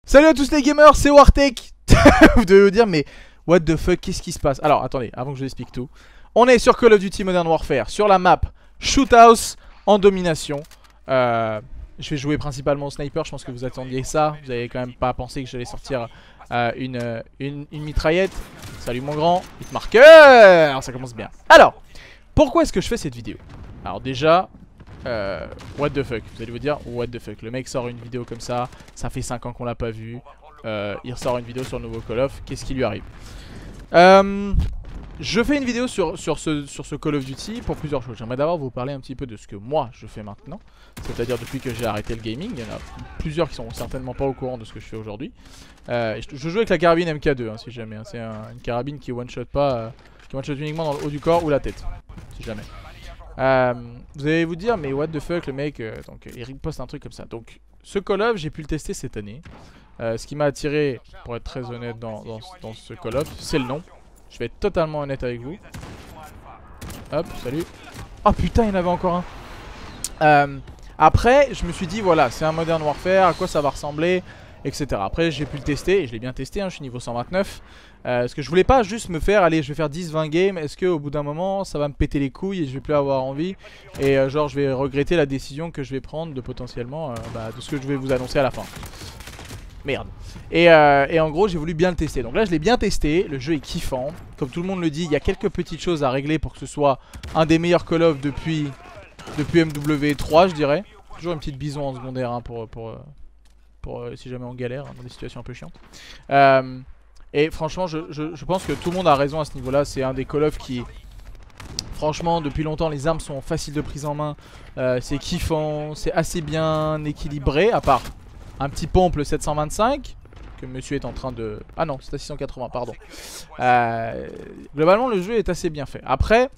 Salut à tous les gamers, c'est Wartech. Vous devez vous dire mais what the fuck, qu'est-ce qui se passe? Alors attendez, avant que je vous explique tout. On est sur Call of Duty Modern Warfare, sur la map Shoothouse en domination. Je vais jouer principalement au sniper, je pense que vous attendiez ça. Vous avez quand même pas pensé que j'allais sortir une mitraillette. Salut mon grand, hitmarker, ça commence bien. Alors, pourquoi est-ce que je fais cette vidéo? Alors déjà... what the fuck, vous allez vous dire what the fuck, le mec sort une vidéo comme ça fait 5 ans qu'on l'a pas vu, il ressort une vidéo sur le nouveau Call of, qu'est-ce qui lui arrive? Je fais une vidéo sur ce Call of Duty pour plusieurs choses. J'aimerais d'abord vous parler un petit peu de ce que moi je fais maintenant, c'est-à-dire depuis que j'ai arrêté le gaming. Il y en a plusieurs qui sont certainement pas au courant de ce que je fais aujourd'hui. Je joue avec la carabine MK2 hein, si jamais, hein. C'est une carabine qui one shot pas, qui one shot uniquement dans le haut du corps ou la tête, si jamais. Vous allez vous dire mais what the fuck le mec, donc Eric poste un truc comme ça. Donc ce Call of j'ai pu le tester cette année. Ce qui m'a attiré, pour être très honnête dans ce Call of, c'est le nom. Je vais être totalement honnête avec vous. Hop, salut. Oh putain, il y en avait encore un. Après je me suis dit voilà, c'est un Modern Warfare, à quoi ça va ressembler, etc. Après j'ai pu le tester et je l'ai bien testé, hein, je suis niveau 129. Parce que je voulais pas juste me faire, allez je vais faire 10-20 games, est-ce qu'au bout d'un moment ça va me péter les couilles et je vais plus avoir envie. Et genre je vais regretter la décision que je vais prendre de potentiellement de ce que je vais vous annoncer à la fin. Merde. Et en gros j'ai voulu bien le tester. Donc là je l'ai bien testé, le jeu est kiffant. Comme tout le monde le dit, il y a quelques petites choses à régler pour que ce soit un des meilleurs Call of depuis MW3 je dirais. Toujours une petite bison en secondaire hein, pour si jamais on galère hein, dans des situations un peu chiantes. Et franchement je pense que tout le monde a raison à ce niveau là. C'est un des Call of qui, franchement depuis longtemps les armes sont faciles de prise en main. C'est kiffant, c'est assez bien équilibré. À part un petit pompe le 725 que monsieur est en train de... Ah non c'est à 680 pardon. Globalement le jeu est assez bien fait. Après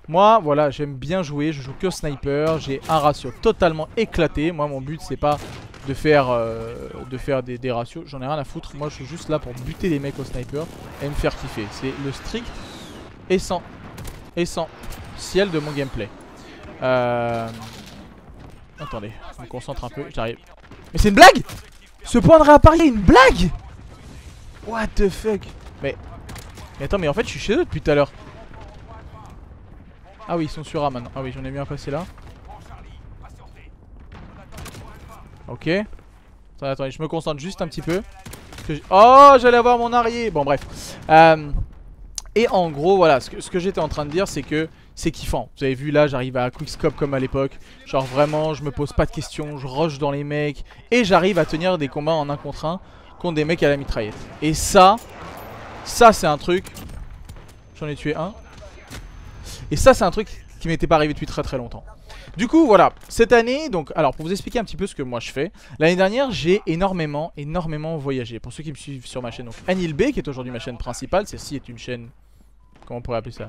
moi voilà j'aime bien jouer, je joue que sniper. J'ai un ratio totalement éclaté. Moi mon but c'est pas de faire des ratios, j'en ai rien à foutre. Moi je suis juste là pour buter les mecs au sniper et me faire kiffer. C'est le strict essentiel de mon gameplay. Attendez, je me concentre un peu, j'arrive. Mais c'est une blague! Ce point de réapparier est une blague! What the fuck? Mais attends, mais en fait je suis chez eux depuis tout à l'heure. Ah oui ils sont sur A maintenant. Ah oui j'en ai mis un passé là. Ok. Attendez, je me concentre juste un petit peu. Oh, j'allais avoir mon arrière. Bon, bref. Et en gros, voilà, ce que j'étais en train de dire, c'est que c'est kiffant. Vous avez vu là, j'arrive à quickscope comme à l'époque. Genre vraiment, je me pose pas de questions, je rush dans les mecs. Et j'arrive à tenir des combats en 1 contre 1 contre des mecs à la mitraillette. Et ça c'est un truc. J'en ai tué un. Et ça, c'est un truc qui m'était pas arrivé depuis très très longtemps. Du coup voilà, cette année, donc alors pour vous expliquer un petit peu ce que moi je fais. L'année dernière j'ai énormément voyagé. Pour ceux qui me suivent sur ma chaîne, donc Anil B qui est aujourd'hui ma chaîne principale. Celle-ci est une chaîne, comment on pourrait appeler ça,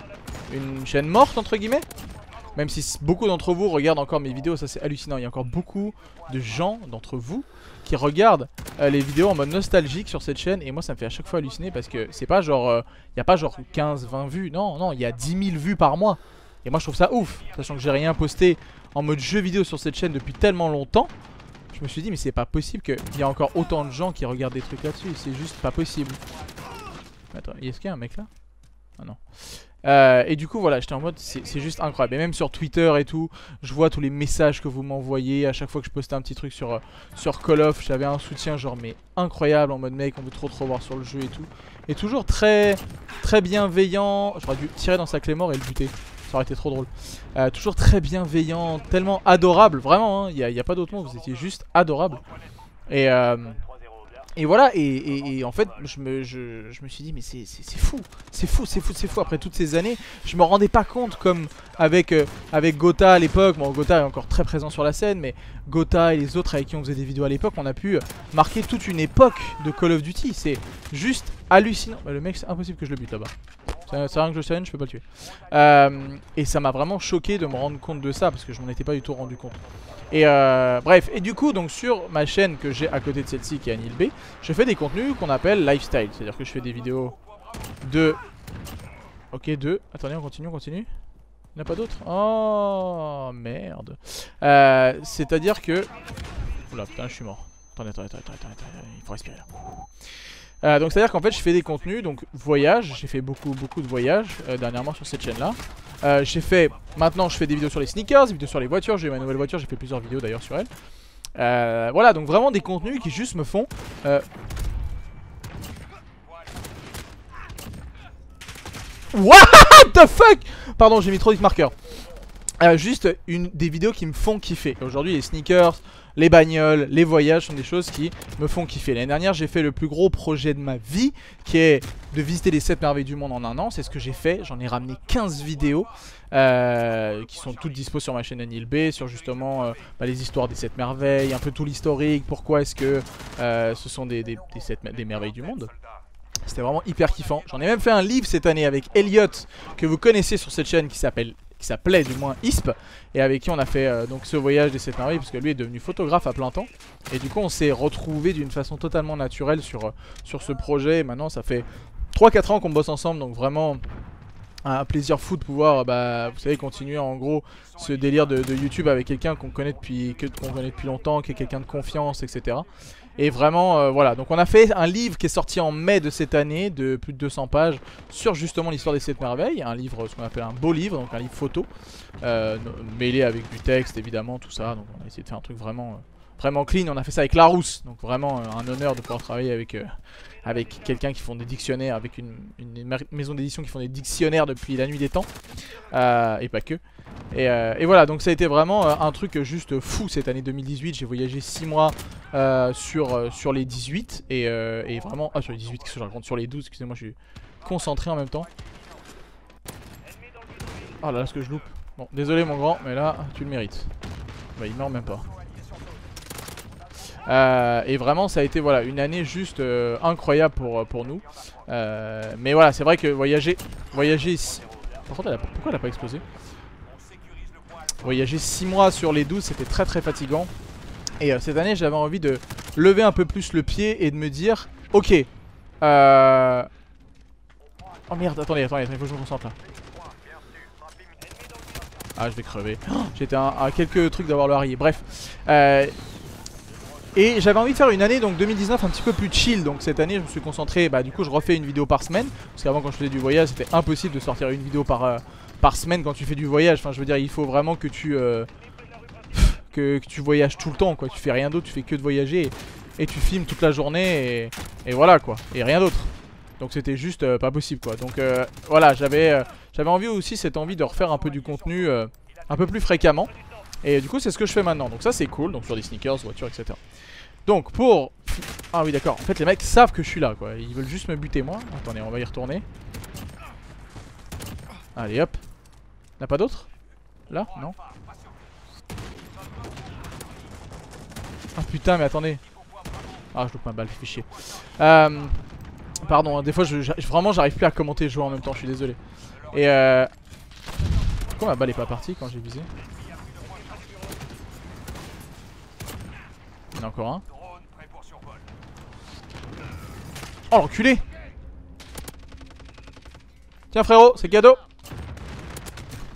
une chaîne morte entre guillemets. Même si beaucoup d'entre vous regardent encore mes vidéos, ça c'est hallucinant. Il y a encore beaucoup de gens d'entre vous qui regardent les vidéos en mode nostalgique sur cette chaîne. Et moi ça me fait à chaque fois halluciner parce que c'est pas genre, il n'y a pas genre 15-20 vues. Non, il y a 10 000 vues par mois. Et moi je trouve ça ouf, sachant que j'ai rien posté en mode jeu vidéo sur cette chaîne depuis tellement longtemps. Je me suis dit mais c'est pas possible qu'il y ait encore autant de gens qui regardent des trucs là-dessus. C'est juste pas possible. Attends, est-ce qu'il y a un mec là? Ah non. Et du coup voilà, j'étais en mode c'est juste incroyable. Et même sur Twitter et tout, je vois tous les messages que vous m'envoyez. À chaque fois que je postais un petit truc sur Call of, j'avais un soutien genre mais incroyable. En mode mec on veut trop voir sur le jeu et tout. Et toujours très bienveillant. J'aurais dû tirer dans sa Claymore et le buter. Ça aurait été trop drôle. Toujours très bienveillant, tellement adorable. Vraiment, il n'y a pas d'autre mot, vous étiez juste adorable. Et voilà, et en fait, je me suis dit, mais c'est fou. C'est fou. Après toutes ces années, je me rendais pas compte comme avec Gotha à l'époque. Bon, Gotha est encore très présent sur la scène, mais Gotha et les autres avec qui on faisait des vidéos à l'époque, on a pu marquer toute une époque de Call of Duty. C'est juste hallucinant. Bah, le mec, c'est impossible que je le bute là-bas. C'est rien que je challenge, je peux pas le tuer. Et ça m'a vraiment choqué de me rendre compte de ça parce que je m'en étais pas du tout rendu compte. Et bref, et du coup donc sur ma chaîne que j'ai à côté de celle-ci qui est Anil B, je fais des contenus qu'on appelle lifestyle. C'est à dire que je fais des vidéos de... Ok, attendez, on continue. Il n'y en a pas d'autres? Oh merde. C'est à dire que... Oula putain je suis mort. Attendez, il faut respirer là. Donc c'est à dire qu'en fait je fais des contenus, donc voyage, j'ai fait beaucoup de voyages dernièrement sur cette chaîne là. Maintenant je fais des vidéos sur les sneakers, des vidéos sur les voitures, j'ai eu ma nouvelle voiture, j'ai fait plusieurs vidéos d'ailleurs sur elle. Voilà, donc vraiment des contenus qui juste me font... What the fuck. Pardon, j'ai mis trop de marqueurs. Juste des vidéos qui me font kiffer. Aujourd'hui les sneakers, les bagnoles, les voyages sont des choses qui me font kiffer. L'année dernière j'ai fait le plus gros projet de ma vie, qui est de visiter les 7 merveilles du monde en un an. C'est ce que j'ai fait, j'en ai ramené 15 vidéos qui sont toutes dispo sur ma chaîne Anil B, sur justement les histoires des 7 merveilles, un peu tout l'historique, pourquoi est-ce que ce sont des merveilles du monde. C'était vraiment hyper kiffant. J'en ai même fait un livre cette année avec Elliot, que vous connaissez sur cette chaîne, qui s'appelait du moins ISP, et avec qui on a fait donc ce voyage des 7 merveilles, parce que lui est devenu photographe à plein temps. Et du coup on s'est retrouvés d'une façon totalement naturelle sur ce projet. Et maintenant ça fait 3-4 ans qu'on bosse ensemble, donc vraiment un plaisir fou de pouvoir vous savez, continuer en gros ce délire de YouTube avec quelqu'un qu'on connaît depuis longtemps, qui est quelqu'un de confiance, etc. Et vraiment voilà, donc on a fait un livre qui est sorti en mai de cette année, de plus de 200 pages, sur justement l'histoire des 7 merveilles. Un livre, ce qu'on appelle un beau livre, donc un livre photo, mêlé avec du texte évidemment, tout ça. Donc on a essayé de faire un truc vraiment clean. On a fait ça avec Larousse, donc vraiment un honneur de pouvoir travailler avec quelqu'un qui font des dictionnaires, avec une maison d'édition qui font des dictionnaires depuis la nuit des temps, et pas que. Et voilà, donc ça a été vraiment un truc juste fou cette année 2018. J'ai voyagé 6 mois sur les 18 et vraiment... Ah, sur les 18, qu'est-ce que je raconte? Sur les 12, excusez-moi, je suis concentré en même temps. Oh là là, ce que je loupe. Bon, désolé mon grand, mais là, tu le mérites. Bah, il meurt même pas. Et vraiment ça a été voilà, une année juste incroyable pour nous. Mais voilà, c'est vrai que voyager ici... Par contre, pourquoi elle a pas explosé? Voyager 6 mois sur les 12, c'était très fatigant. Et cette année j'avais envie de lever un peu plus le pied et de me dire ok, oh merde, attendez, il faut que je me concentre là. Ah, je vais crever. J'étais à quelques trucs d'avoir le harrier. Bref, et j'avais envie de faire une année, donc 2019, un petit peu plus chill. Donc cette année je me suis concentré, du coup je refais une vidéo par semaine. Parce qu'avant quand je faisais du voyage c'était impossible de sortir une vidéo par semaine quand tu fais du voyage. Enfin je veux dire, il faut vraiment que tu voyages tout le temps quoi. Tu fais rien d'autre, tu fais que de voyager et tu filmes toute la journée et voilà quoi. Et rien d'autre. Donc c'était juste pas possible quoi. Donc voilà, j'avais envie aussi, cette envie de refaire un peu du contenu un peu plus fréquemment. Et du coup c'est ce que je fais maintenant. Donc ça c'est cool, donc sur des sneakers, voitures, etc. Donc pour... Ah oui d'accord, en fait les mecs savent que je suis là quoi. Ils veulent juste me buter moi. Attendez, on va y retourner. Allez hop. Y'en a pas d'autres? Là? Non. Ah putain mais attendez. Ah je loupe ma balle, fais chier. Pardon, hein, des fois vraiment j'arrive plus à commenter le jeu en même temps, je suis désolé. Et pourquoi ma balle est pas partie quand j'ai visé? Il y en a encore un. Oh l'enculé! Tiens frérot, c'est cadeau.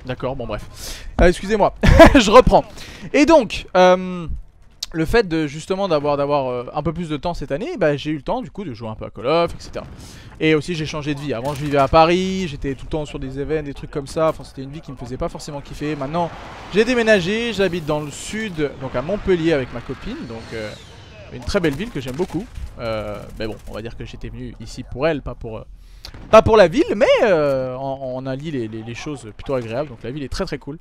D'accord, bon bref. Excusez-moi, je reprends. Et donc, le fait de justement d'avoir un peu plus de temps cette année, j'ai eu le temps du coup de jouer un peu à Call of, etc. Et aussi j'ai changé de vie. Avant je vivais à Paris, j'étais tout le temps sur des événements, des trucs comme ça. Enfin c'était une vie qui me faisait pas forcément kiffer. Maintenant j'ai déménagé, j'habite dans le sud, donc à Montpellier avec ma copine. Donc une très belle ville que j'aime beaucoup. Mais bon, on va dire que j'étais venu ici pour elle, pas pour la ville, mais on allie les choses plutôt agréables. Donc la ville est très cool.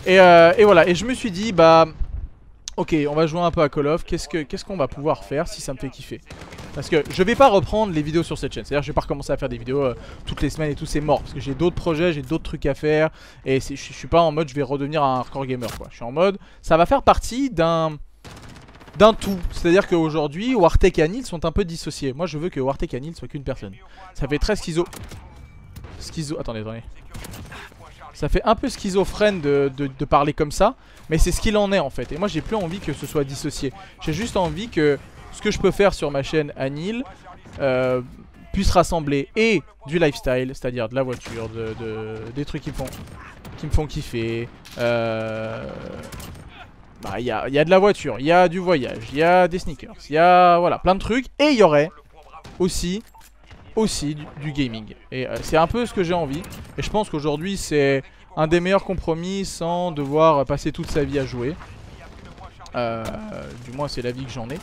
Et voilà, et je me suis dit ok, on va jouer un peu à Call of. Qu'est-ce qu'on va pouvoir faire si ça me fait kiffer? Parce que je vais pas reprendre les vidéos sur cette chaîne. C'est-à-dire je vais pas recommencer à faire des vidéos toutes les semaines et tout, c'est mort. Parce que j'ai d'autres projets, j'ai d'autres trucs à faire. Et je suis pas en mode je vais redevenir un hardcore gamer quoi. Je suis en mode ça va faire partie d'un tout. C'est-à-dire qu'aujourd'hui Wartech et Anil sont un peu dissociés. Moi je veux que Wartech et Anil soient qu'une personne. Ça fait très attendez. Ça fait un peu schizophrène de parler comme ça. Mais c'est ce qu'il en est en fait. Et moi j'ai plus envie que ce soit dissocié. J'ai juste envie que ce que je peux faire sur ma chaîne Anil puisse rassembler et du lifestyle, c'est-à-dire de la voiture, des trucs qui me font kiffer, bah, il y a de la voiture, il y a du voyage, il y a des sneakers, il y a voilà, plein de trucs. Et il y aurait aussi du gaming. Et c'est un peu ce que j'ai envie. Et je pense qu'aujourd'hui c'est un des meilleurs compromis sans devoir passer toute sa vie à jouer. Du moins c'est la vie que j'en ai.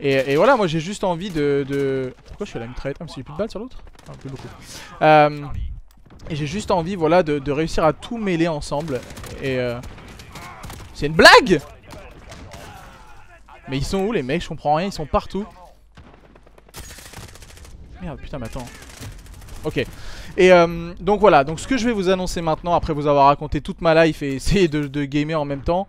Et voilà, moi j'ai juste envie de... Pourquoi je fais la mitraillette? Parce que j'ai plus de balles sur l'autre? Plus beaucoup. Et j'ai juste envie, voilà, de réussir à tout mêler ensemble. Et c'est une blague! Mais ils sont où les mecs? Je comprends rien, ils sont partout. Merde, putain, mais attends. Ok. Et donc voilà, donc ce que je vais vous annoncer maintenant, après vous avoir raconté toute ma life et essayer de gamer en même temps,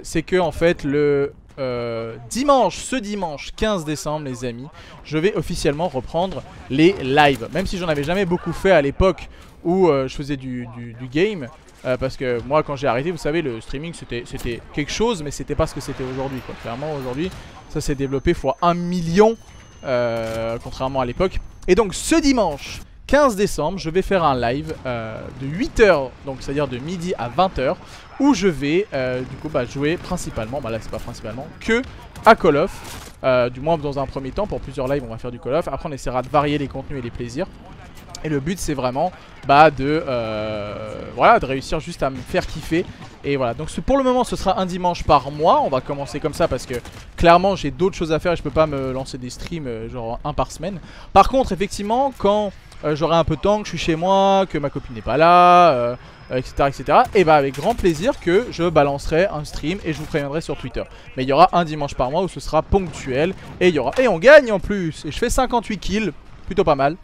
c'est que en fait le ce dimanche 15 décembre les amis, je vais officiellement reprendre les lives. Même si j'en avais jamais beaucoup fait à l'époque où je faisais du game. Parce que moi quand j'ai arrêté, vous savez, le streaming c'était quelque chose, mais c'était pas ce que c'était aujourd'hui quoi. Clairement aujourd'hui ça s'est développé fois 1 million contrairement à l'époque. Et donc ce dimanche 15 décembre, je vais faire un live de 8h, donc c'est-à-dire de midi à 20h, où je vais du coup jouer principalement, là c'est pas principalement, que à Call of, du moins dans un premier temps. Pour plusieurs lives on va faire du Call of, après on essaiera de varier les contenus et les plaisirs. Et le but c'est vraiment voilà, de réussir juste à me faire kiffer. Et voilà, donc pour le moment ce sera un dimanche par mois. On va commencer comme ça parce que clairement j'ai d'autres choses à faire et je peux pas me lancer des streams genre un par semaine. Par contre effectivement quand j'aurai un peu de temps, que je suis chez moi, que ma copine n'est pas là, etc. Et bah avec grand plaisir que je balancerai un stream et je vous préviendrai sur Twitter. Mais il y aura un dimanche par mois où ce sera ponctuel. Et on gagne en plus. Et je fais 58 kills, plutôt pas mal.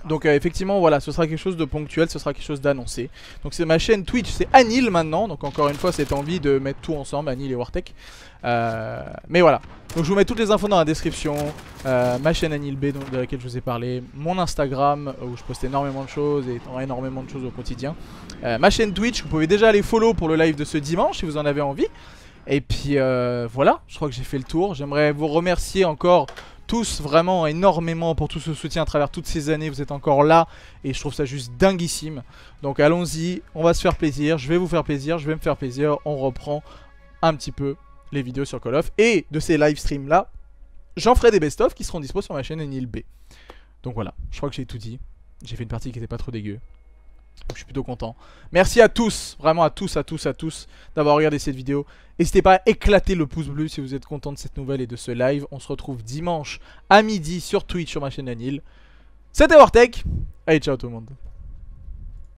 Donc effectivement voilà, ce sera quelque chose de ponctuel, ce sera quelque chose d'annoncé. Donc c'est ma chaîne Twitch, c'est Anil maintenant. Donc encore une fois cette envie de mettre tout ensemble, Anil et Wartech. Mais voilà, donc je vous mets toutes les infos dans la description. Ma chaîne Anil B de laquelle je vous ai parlé, mon Instagram où je poste énormément de choses et énormément de choses au quotidien. Ma chaîne Twitch, vous pouvez déjà aller follow pour le live de ce dimanche si vous en avez envie. Et puis voilà, je crois que j'ai fait le tour. J'aimerais vous remercier encore tous vraiment énormément pour tout ce soutien à travers toutes ces années. Vous êtes encore là et je trouve ça juste dinguissime. Donc allons-y, on va se faire plaisir, je vais vous faire plaisir, je vais me faire plaisir. On reprend un petit peu les vidéos sur Call of. Et de ces live streams là, j'en ferai des best-of qui seront dispo sur ma chaîne Enil B. Donc voilà, je crois que j'ai tout dit. J'ai fait une partie qui était pas trop dégueu. Donc je suis plutôt content. Merci à tous, vraiment à tous d'avoir regardé cette vidéo. N'hésitez pas à éclater le pouce bleu si vous êtes content de cette nouvelle et de ce live. On se retrouve dimanche à midi sur Twitch sur ma chaîne Anil. C'était Wartech. Allez, ciao tout le monde.